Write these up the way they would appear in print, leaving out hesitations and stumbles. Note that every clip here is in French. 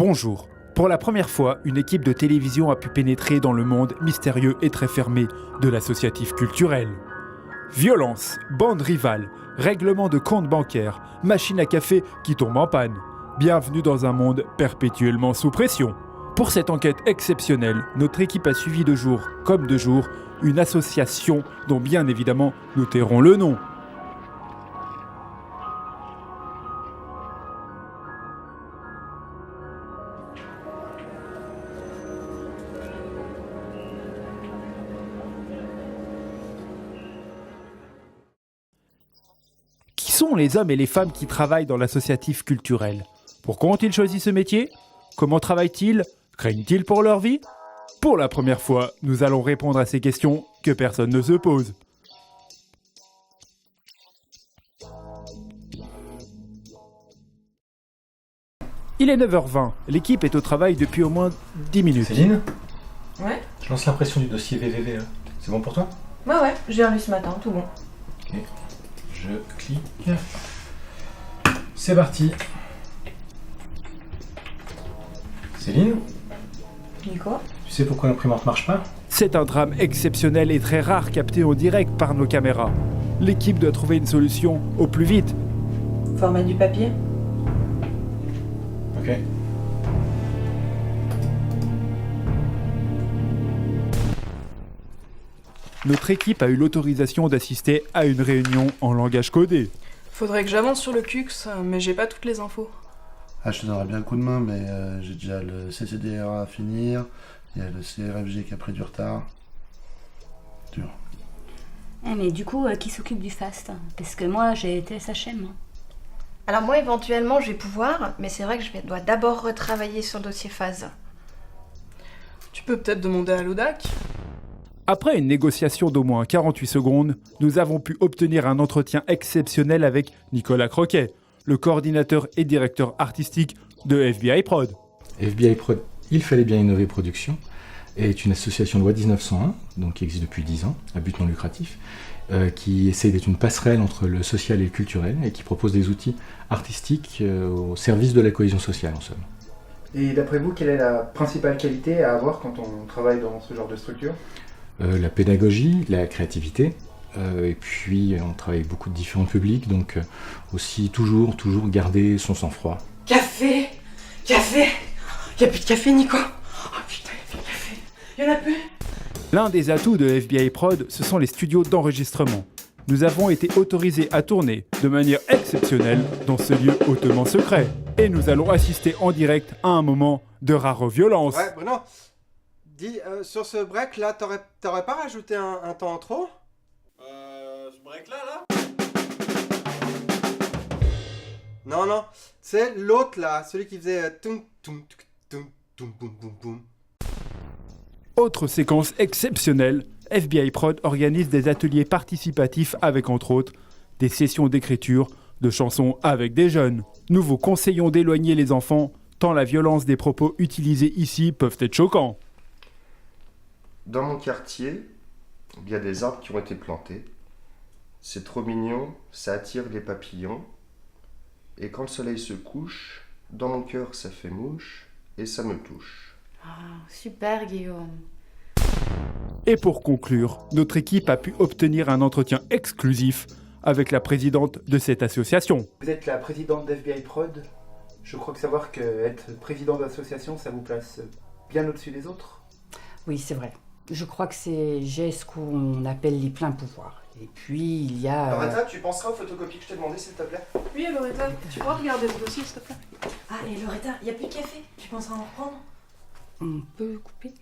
Bonjour. Pour la première fois, une équipe de télévision a pu pénétrer dans le monde mystérieux et très fermé de l'associatif culturel. Violence, bande rivale, règlement de compte bancaire, machine à café qui tombe en panne. Bienvenue dans un monde perpétuellement sous pression. Pour cette enquête exceptionnelle, notre équipe a suivi de jour comme de jour une association dont bien évidemment nous tairons le nom. Qui sont les hommes et les femmes qui travaillent dans l'associatif culturel? Pourquoi ont-ils choisi ce métier? Comment travaillent-ils? Craignent-ils pour leur vie? Pour la première fois, nous allons répondre à ces questions que personne ne se pose. Il est 9h20, l'équipe est au travail depuis au moins 10 minutes. Céline, Ouais, je lance l'impression du dossier VVV là. C'est bon pour toi? ouais, j'ai revu ce matin, tout bon. Ok, je clique. C'est parti. Céline, Dis quoi? tu sais pourquoi l'imprimante marche pas? C'est un drame exceptionnel et très rare capté en direct par nos caméras. L'équipe doit trouver une solution au plus vite. Format du papier? Ok. Notre équipe a eu l'autorisation d'assister à une réunion en langage codé. Faudrait que j'avance sur le CUX, mais j'ai pas toutes les infos. Ah, je te donnerais bien un coup de main, mais j'ai déjà le CCDRA à finir, il y a le CRFG qui a pris du retard. Dur. Mais du coup, qui s'occupe du FAST? Parce que moi, j'ai été SHM. Alors moi, éventuellement, je vais pouvoir, mais c'est vrai que dois d'abord retravailler sur le dossier phase. Tu peux peut-être demander à l'ODAC. Après une négociation d'au moins 48 secondes, nous avons pu obtenir un entretien exceptionnel avec Nicolas Croquet, le coordinateur et directeur artistique de FBI Prod. FBI Prod, Il fallait bien innover production, est une association loi 1901, donc qui existe depuis 10 ans, à but non lucratif, qui essaie d'être une passerelle entre le social et le culturel, et qui propose des outils artistiques au service de la cohésion sociale en somme. Et d'après vous, quelle est la principale qualité à avoir quand on travaille dans ce genre de structure? La pédagogie, la créativité, et puis on travaille avec beaucoup de différents publics, donc aussi toujours garder son sang-froid. Café! Y'a plus de café, Nico? Oh putain, y'a plus de café! Y'en a plus? L'un des atouts de FBI Prod, ce sont les studios d'enregistrement. Nous avons été autorisés à tourner de manière exceptionnelle dans ce lieu hautement secret. Et nous allons assister en direct à un moment de rare violence. Ouais, Bruno, dis, sur ce break là, t'aurais pas rajouté un temps en trop? Ce break là? Non, c'est l'autre là, celui qui faisait toum toum toum toum boum boum boum. Autre séquence exceptionnelle, FBI Prod organise des ateliers participatifs avec entre autres des sessions d'écriture de chansons avec des jeunes. Nous vous conseillons d'éloigner les enfants, tant la violence des propos utilisés ici peuvent être choquants. Dans mon quartier, il y a des arbres qui ont été plantés. C'est trop mignon, ça attire les papillons. Et quand le soleil se couche, dans mon cœur ça fait mouche et ça me touche. Ah, super Guillaume. Et pour conclure, notre équipe a pu obtenir un entretien exclusif avec la présidente de cette association. Vous êtes la présidente d'FBI Prod. Je crois que savoir qu'être président d'association, ça vous place bien au-dessus des autres. Oui, c'est vrai. Je crois que j'ai ce qu'on appelle les pleins pouvoirs. Et puis, il y a... Loretta, tu penseras aux photocopies que je t'ai demandé, s'il te plaît? Oui, Loretta, tu pourras regarder le dossier, s'il te plaît? Ah, et Loretta, y'a plus de café? Tu penseras en reprendre? On peut couper?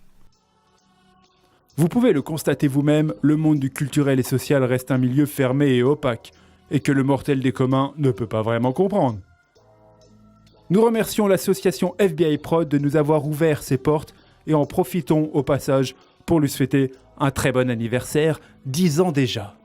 Vous pouvez le constater vous-même, le monde du culturel et social reste un milieu fermé et opaque, et que le mortel des communs ne peut pas vraiment comprendre. Nous remercions l'association FBI Prod de nous avoir ouvert ses portes et en profitons au passage pour lui souhaiter un très bon anniversaire, 10 ans déjà.